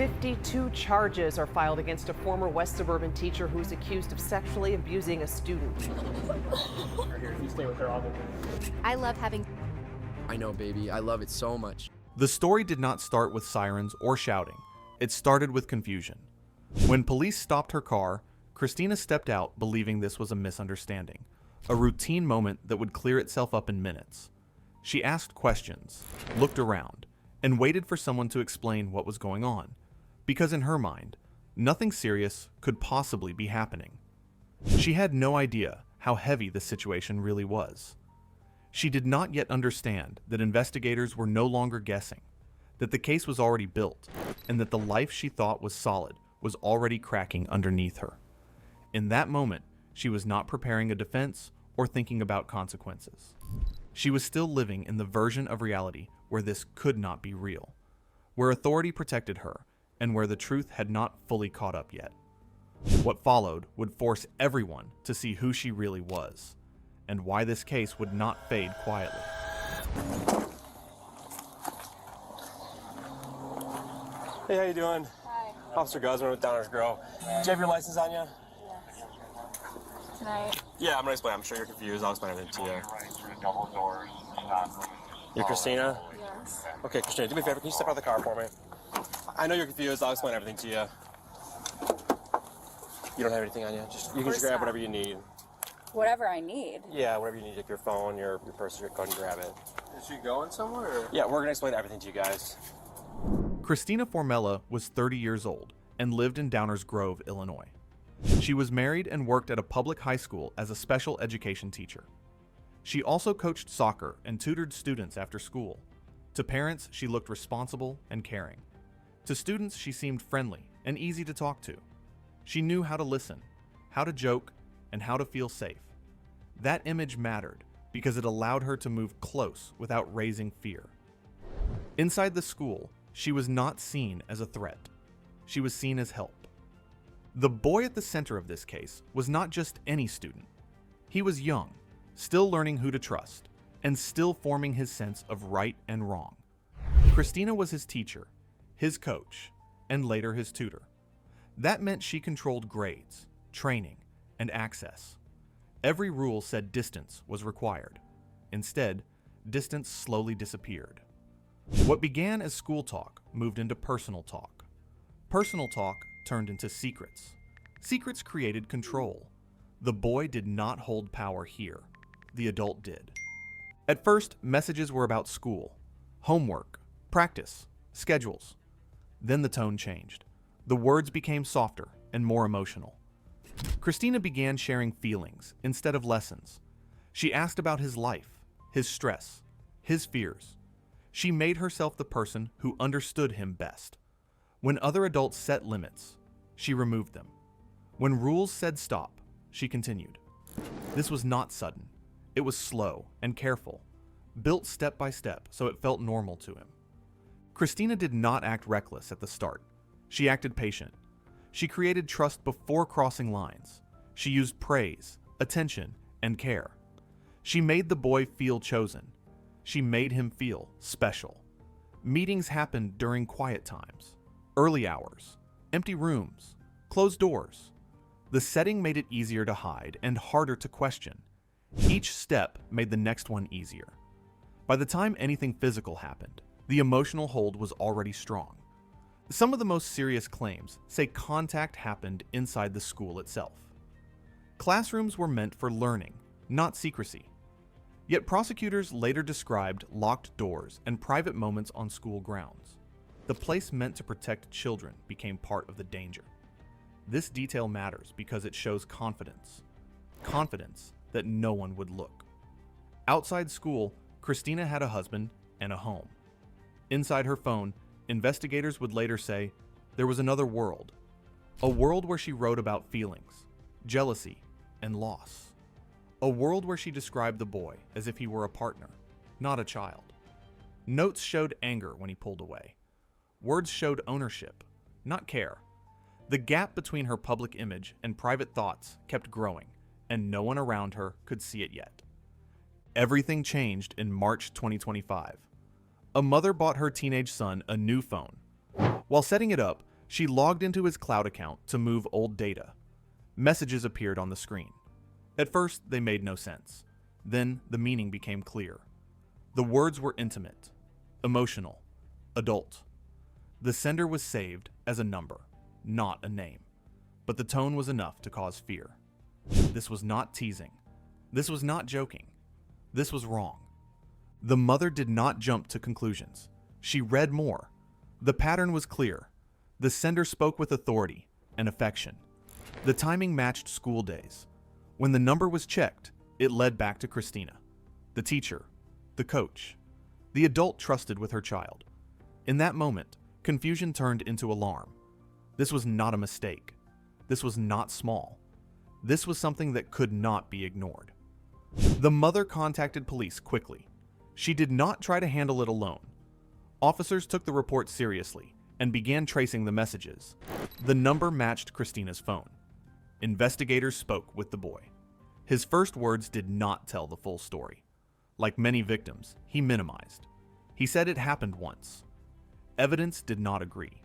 52 charges are filed against a former West Suburban teacher who's accused of sexually abusing a student. You stay with her all the time. I love having... I know, baby. I love it so much. The story did not start with sirens or shouting. It started with confusion. When police stopped her car, Christina stepped out believing this was a misunderstanding, a routine moment that would clear itself up in minutes. She asked questions, looked around, and waited for someone to explain what was going on, because in her mind, nothing serious could possibly be happening. She had no idea how heavy the situation really was. She did not yet understand that investigators were no longer guessing, that the case was already built, and that the life she thought was solid was already cracking underneath her. In that moment, she was not preparing a defense or thinking about consequences. She was still living in the version of reality where this could not be real, where authority protected her, and where the truth had not fully caught up yet. What followed would force everyone to see who she really was, and why this case would not fade quietly. Hey, how you doing? Hi. Officer Guzman with Downers Grove. Do you have your license on you? Yes. Tonight? Yeah, I'm gonna explain. I'm sure you're confused. I'll explain everything to you. Double doors. You're Christina? Yes. Okay, Christina, do me a favor. Can you step out of the car for me? I know you're confused. I'll explain everything to you. You don't have anything on you? You can just grab whatever you need. Whatever I need. Yeah, whatever you need, like your phone, your purse, go ahead and grab it. Is she going somewhere? Or? Yeah, we're gonna explain everything to you guys. Christina Formella was 30 years old and lived in Downers Grove, Illinois. She was married and worked at a public high school as a special education teacher. She also coached soccer and tutored students after school. To parents, she looked responsible and caring. To students, she seemed friendly and easy to talk to. She knew how to listen, how to joke, and how to feel safe. That image mattered because it allowed her to move close without raising fear. Inside the school, she was not seen as a threat. She was seen as help. The boy at the center of this case was not just any student. He was young, still learning who to trust, and still forming his sense of right and wrong. Christina was his teacher, his coach, and later his tutor. That meant she controlled grades, training, and access. Every rule said distance was required. Instead, distance slowly disappeared. What began as school talk moved into personal talk. Personal talk turned into secrets. Secrets created control. The boy did not hold power here. The adult did. At first, messages were about school, homework, practice, schedules. Then the tone changed. The words became softer and more emotional. Christina began sharing feelings instead of lessons. She asked about his life, his stress, his fears. She made herself the person who understood him best. When other adults set limits, she removed them. When rules said stop, she continued. This was not sudden. It was slow and careful, built step by step so it felt normal to him. Christina did not act reckless at the start. She acted patient. She created trust before crossing lines. She used praise, attention, and care. She made the boy feel chosen. She made him feel special. Meetings happened during quiet times, early hours, empty rooms, closed doors. The setting made it easier to hide and harder to question. Each step made the next one easier. By the time anything physical happened, the emotional hold was already strong. Some of the most serious claims say contact happened inside the school itself. Classrooms were meant for learning, not secrecy. Yet prosecutors later described locked doors and private moments on school grounds. The place meant to protect children became part of the danger. This detail matters because it shows confidence. Confidence that no one would look. Outside school, Christina had a husband and a home. Inside her phone, investigators would later say there was another world. A world where she wrote about feelings, jealousy, and loss. A world where she described the boy as if he were a partner, not a child. Notes showed anger when he pulled away. Words showed ownership, not care. The gap between her public image and private thoughts kept growing, and no one around her could see it yet. Everything changed in March 2025. A mother bought her teenage son a new phone. While setting it up, She logged into his cloud account to move old data. Messages appeared on the screen. At first, they made no sense. Then, the meaning became clear. The words were intimate, emotional, adult. The sender was saved as a number, not a name. But the tone was enough to cause fear. This was not teasing. This was not joking. This was wrong. The mother did not jump to conclusions. She read more. The pattern was clear. The sender spoke with authority and affection. The timing matched school days. When the number was checked, it led back to Christina, the teacher, the coach, the adult trusted with her child. In that moment, confusion turned into alarm. This was not a mistake. This was not small. This was something that could not be ignored. The mother contacted police quickly. She did not try to handle it alone. Officers took the report seriously and began tracing the messages. The number matched Christina's phone. Investigators spoke with the boy. His first words did not tell the full story. Like many victims, he minimized. He said it happened once. Evidence did not agree.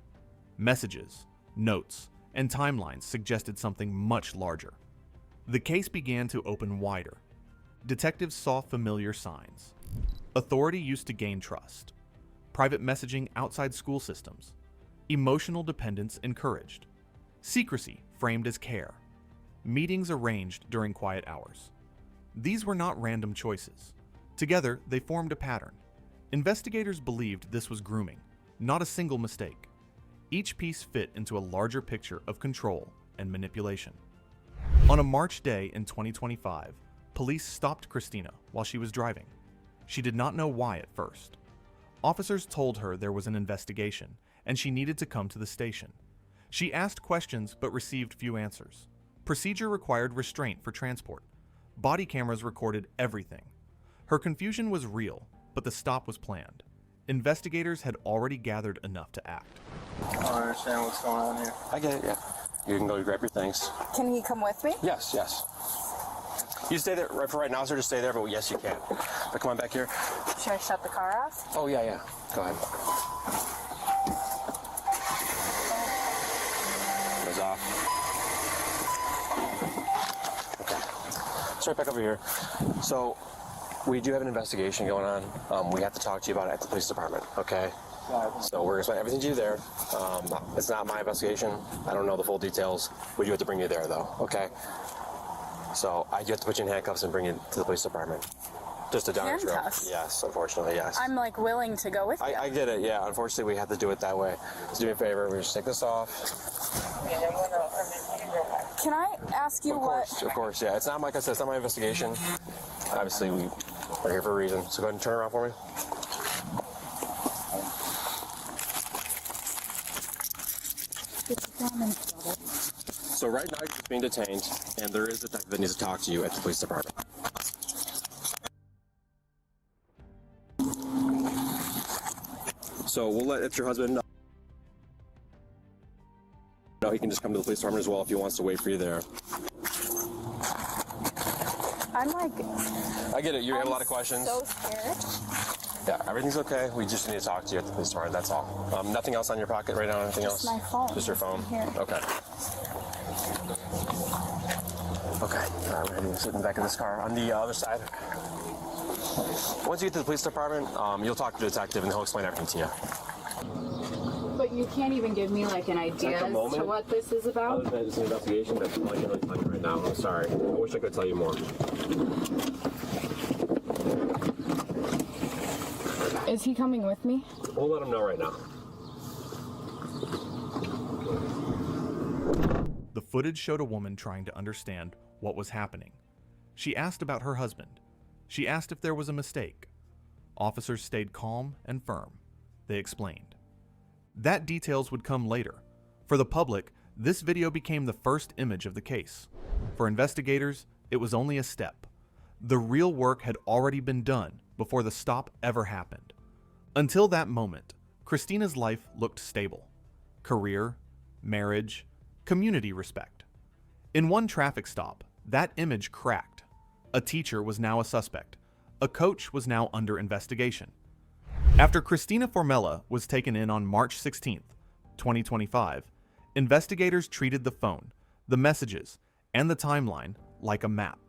Messages, notes, and timelines suggested something much larger. The case began to open wider. Detectives saw familiar signs. Authority used to gain trust. Private messaging outside school systems. Emotional dependence encouraged. Secrecy framed as care. Meetings arranged during quiet hours. These were not random choices. Together, they formed a pattern. Investigators believed this was grooming, not a single mistake. Each piece fit into a larger picture of control and manipulation. On a March day in 2025, police stopped Christina while she was driving. She did not know why at first. Officers told her there was an investigation and she needed to come to the station. She asked questions but received few answers. Procedure required restraint for transport. Body cameras recorded everything. Her confusion was real, but the stop was planned. Investigators had already gathered enough to act. I don't understand what's going on here. I get it, yeah. You can go grab your things. Can he come with me? Yes, yes. You stay there for right now, sir. Just stay there, but yes, you can. But come on back here. Should I shut the car off? Oh, yeah, yeah. Go ahead. Goes off. Okay. Let's right back over here. So, we do have an investigation going on. We have to talk to you about it at the police department, okay? So we're going to explain everything to you there. It's not my investigation. I don't know the full details. We do have to bring you there, though, okay? So I do have to put you in handcuffs and bring you to the police department. Just a down drill. Handcuffs? Yes, unfortunately, yes. I'm like willing to go with you. I get it, yeah. Unfortunately, we have to do it that way. So do me a favor. We just take this off. Can I ask you Of course, yeah. It's not, like I said, it's not my investigation. Obviously, we're here for a reason. So go ahead and turn around for me. So right now you're just being detained, and there is a detective that needs to talk to you at the police department. So we'll let your husband know. He can just come to the police department as well if he wants to wait for you there. I'm like, I get it. You have a lot of questions. so scared. Yeah, everything's okay. We just need to talk to you at the police department. That's all. Nothing else on your pocket right now? Anything else? Just my phone. Just your phone? Here. Okay. Okay. All right, we're heading to the back of this car. On the other side. Once you get to the police department, you'll talk to the detective and he'll explain everything to you. But you can't even give me like an idea as to what this is about? Other than it's an investigation, that's all I can really tell you right now. I'm sorry. I wish I could tell you more. Is he coming with me? We'll let him know right now. The footage showed a woman trying to understand what was happening. She asked about her husband. She asked if there was a mistake. Officers stayed calm and firm. They explained. That details would come later. For the public, this video became the first image of the case. For investigators, it was only a step. The real work had already been done before the stop ever happened. Until that moment, Christina's life looked stable. Career, marriage, community respect. In one traffic stop, that image cracked. A teacher was now a suspect. A coach was now under investigation. After Christina Formella was taken in on March 16th, 2025, Investigators treated the phone, the messages, and the timeline like a map.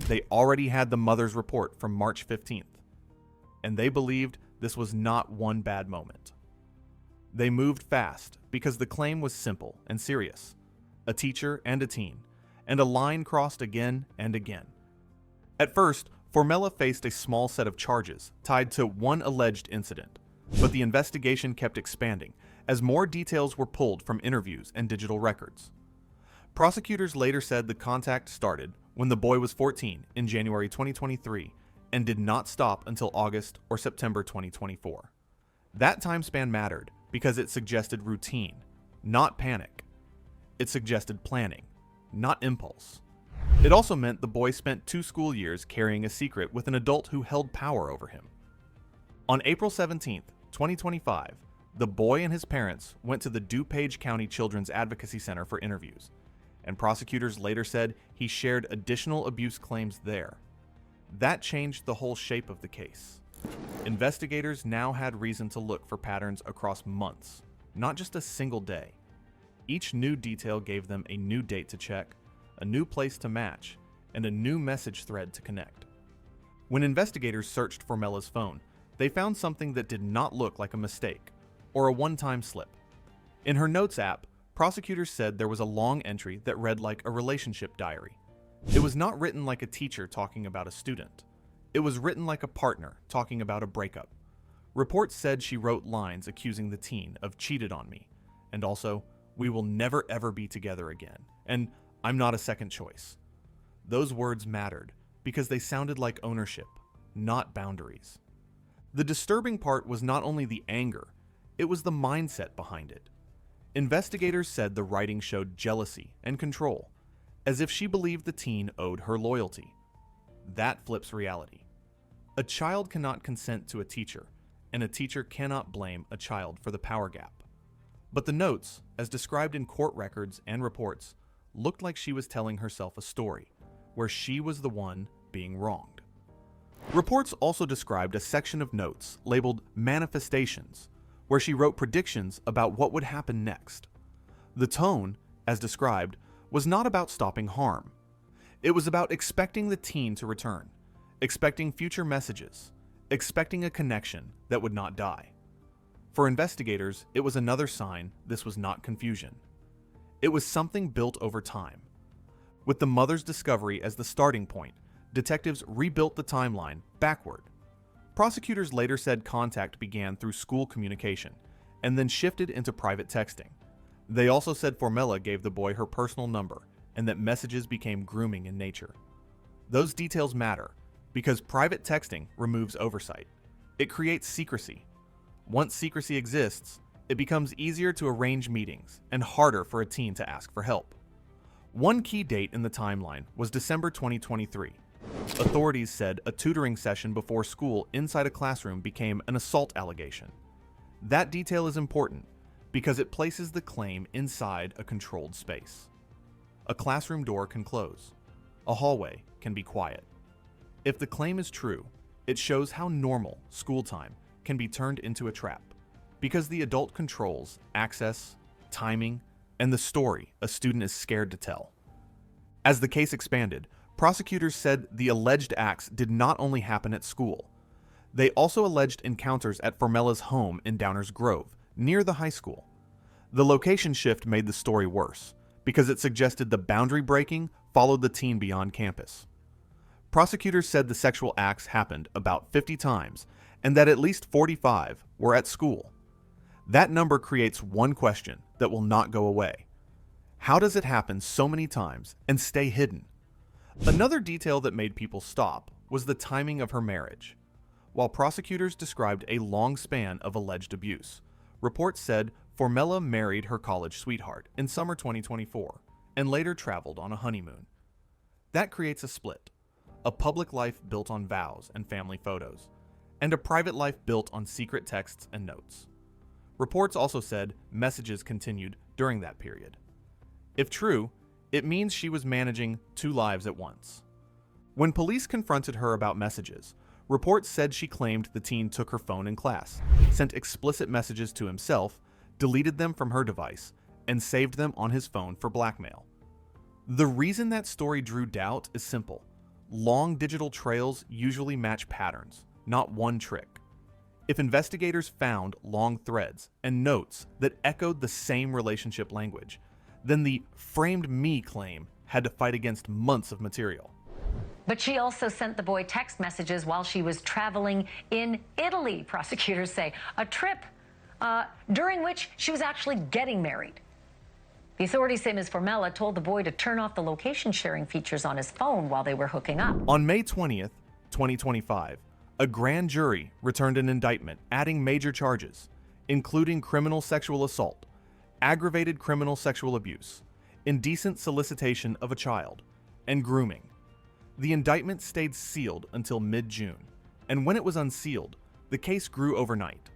They already had the mother's report from March 15th, and they believed this was not one bad moment. They moved fast because the claim was simple and serious: a teacher and a teen, and a line crossed again and again. At first, Formella faced a small set of charges tied to one alleged incident, but the investigation kept expanding as more details were pulled from interviews and digital records. Prosecutors later said the contact started when the boy was 14 in January 2023 and did not stop until August or September 2024. That time span mattered because it suggested routine, not panic. It suggested planning, not impulse. It also meant the boy spent 2 school years carrying a secret with an adult who held power over him. On April 17, 2025, the boy and his parents went to the DuPage County Children's Advocacy Center for interviews, and prosecutors later said he shared additional abuse claims there. That changed the whole shape of the case. Investigators now had reason to look for patterns across months, not just a single day. Each new detail gave them a new date to check, a new place to match, and a new message thread to connect. When investigators searched Formella's phone, they found something that did not look like a mistake or a one-time slip. In her notes app, prosecutors said there was a long entry that read like a relationship diary. It was not written like a teacher talking about a student. It was written like a partner talking about a breakup. Reports said she wrote lines accusing the teen of "cheated on me," and also, "we will never ever be together again," and "I'm not a second choice." Those words mattered because they sounded like ownership, not boundaries. The disturbing part was not only the anger, it was the mindset behind it. Investigators said the writing showed jealousy and control, as if she believed the teen owed her loyalty. That flips reality. A child cannot consent to a teacher, and a teacher cannot blame a child for the power gap. But the notes, as described in court records and reports, looked like she was telling herself a story, where she was the one being wronged. Reports also described a section of notes labeled manifestations, where she wrote predictions about what would happen next. The tone, as described, was not about stopping harm. It was about expecting the teen to return, expecting future messages, expecting a connection that would not die. For investigators, it was another sign this was not confusion. It was something built over time. With the mother's discovery as the starting point, detectives rebuilt the timeline backward. Prosecutors later said contact began through school communication and then shifted into private texting. They also said Formella gave the boy her personal number and that messages became grooming in nature. Those details matter because private texting removes oversight. It creates secrecy. Once secrecy exists, it becomes easier to arrange meetings and harder for a teen to ask for help. One key date in the timeline was December 2023. Authorities said a tutoring session before school inside a classroom became an assault allegation. That detail is important because it places the claim inside a controlled space. A classroom door can close. A hallway can be quiet. If the claim is true, it shows how normal school time can be turned into a trap because the adult controls access, timing, and the story a student is scared to tell. As the case expanded, prosecutors said the alleged acts did not only happen at school. They also alleged encounters at Formella's home in Downers Grove, near the high school. The location shift made the story worse because it suggested the boundary breaking followed the teen beyond campus. Prosecutors said the sexual acts happened about 50 times and that at least 45 were at school. That number creates one question that will not go away. How does it happen so many times and stay hidden? Another detail that made people stop was the timing of her marriage. While prosecutors described a long span of alleged abuse, reports said Formella married her college sweetheart in summer 2024 and later traveled on a honeymoon. That creates a split, a public life built on vows and family photos, and a private life built on secret texts and notes. Reports also said messages continued during that period. If true, it means she was managing 2 lives at once. When police confronted her about messages, reports said she claimed the teen took her phone in class, sent explicit messages to himself, deleted them from her device, and saved them on his phone for blackmail. The reason that story drew doubt is simple. Long digital trails usually match patterns, not one trick. If investigators found long threads and notes that echoed the same relationship language, then the framed me claim had to fight against months of material. But she also sent the boy text messages while she was traveling in Italy, prosecutors say, a trip during which she was actually getting married. The authorities say Ms. Formella told the boy to turn off the location sharing features on his phone while they were hooking up. On May 20th, 2025, a grand jury returned an indictment adding major charges, including criminal sexual assault, aggravated criminal sexual abuse, indecent solicitation of a child, and grooming. The indictment stayed sealed until mid-June, and when it was unsealed, the case grew overnight.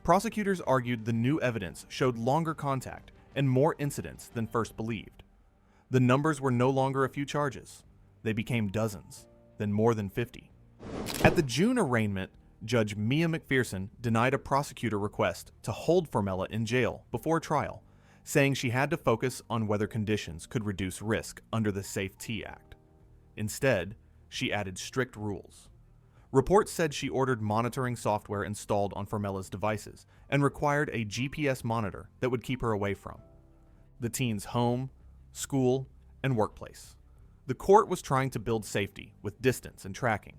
Prosecutors argued the new evidence showed longer contact and more incidents than first believed. The numbers were no longer a few charges. They became dozens, then more than 50. At the June arraignment, Judge Mia McPherson denied a prosecutor request to hold Formella in jail before trial, saying she had to focus on whether conditions could reduce risk under the Safety Act. Instead, she added strict rules. Reports said she ordered monitoring software installed on Formella's devices and required a GPS monitor that would keep her away from the teen's home, school, and workplace. The court was trying to build safety with distance and tracking.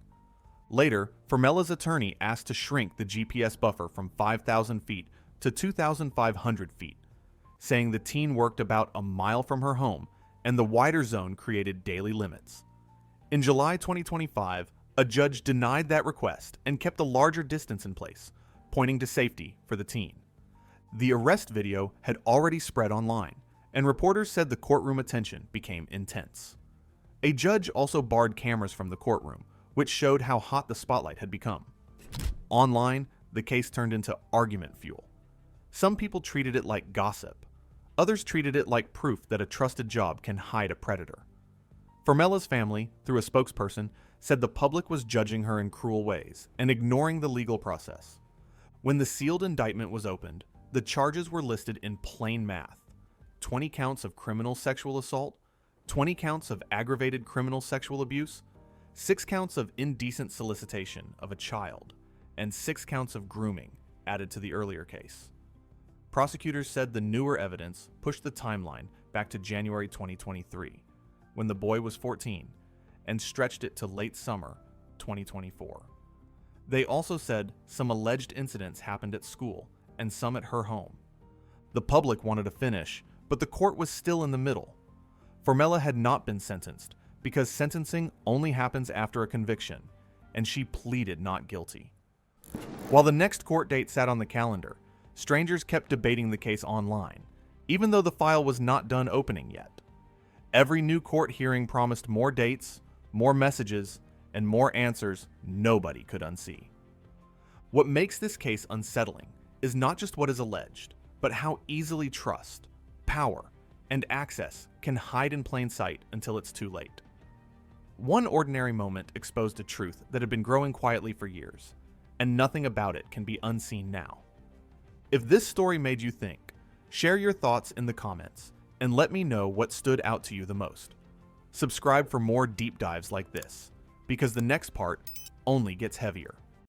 Later, Formella's attorney asked to shrink the GPS buffer from 5,000 feet to 2,500 feet, saying the teen worked about a mile from her home and the wider zone created daily limits. In July 2025, a judge denied that request and kept a larger distance in place, pointing to safety for the teen. The arrest video had already spread online, and reporters said the courtroom attention became intense. A judge also barred cameras from the courtroom, which showed how hot the spotlight had become. Online, the case turned into argument fuel. Some people treated it like gossip. Others treated it like proof that a trusted job can hide a predator. Formella's family, through a spokesperson, said the public was judging her in cruel ways and ignoring the legal process. When the sealed indictment was opened, the charges were listed in plain math: 20 counts of criminal sexual assault, 20 counts of aggravated criminal sexual abuse, 6 counts of indecent solicitation of a child, and 6 counts of grooming added to the earlier case. Prosecutors said the newer evidence pushed the timeline back to January 2023, when the boy was 14, and stretched it to late summer 2024. They also said some alleged incidents happened at school and some at her home. The public wanted a finish, but the court was still in the middle. Formella had not been sentenced because sentencing only happens after a conviction, and she pleaded not guilty. While the next court date sat on the calendar, strangers kept debating the case online, even though the file was not done opening yet. Every new court hearing promised more dates, more messages, and more answers nobody could unsee. What makes this case unsettling is not just what is alleged, but how easily trust, power, and access can hide in plain sight until it's too late. One ordinary moment exposed a truth that had been growing quietly for years, and nothing about it can be unseen now. If this story made you think, share your thoughts in the comments and let me know what stood out to you the most. Subscribe for more deep dives like this, because the next part only gets heavier.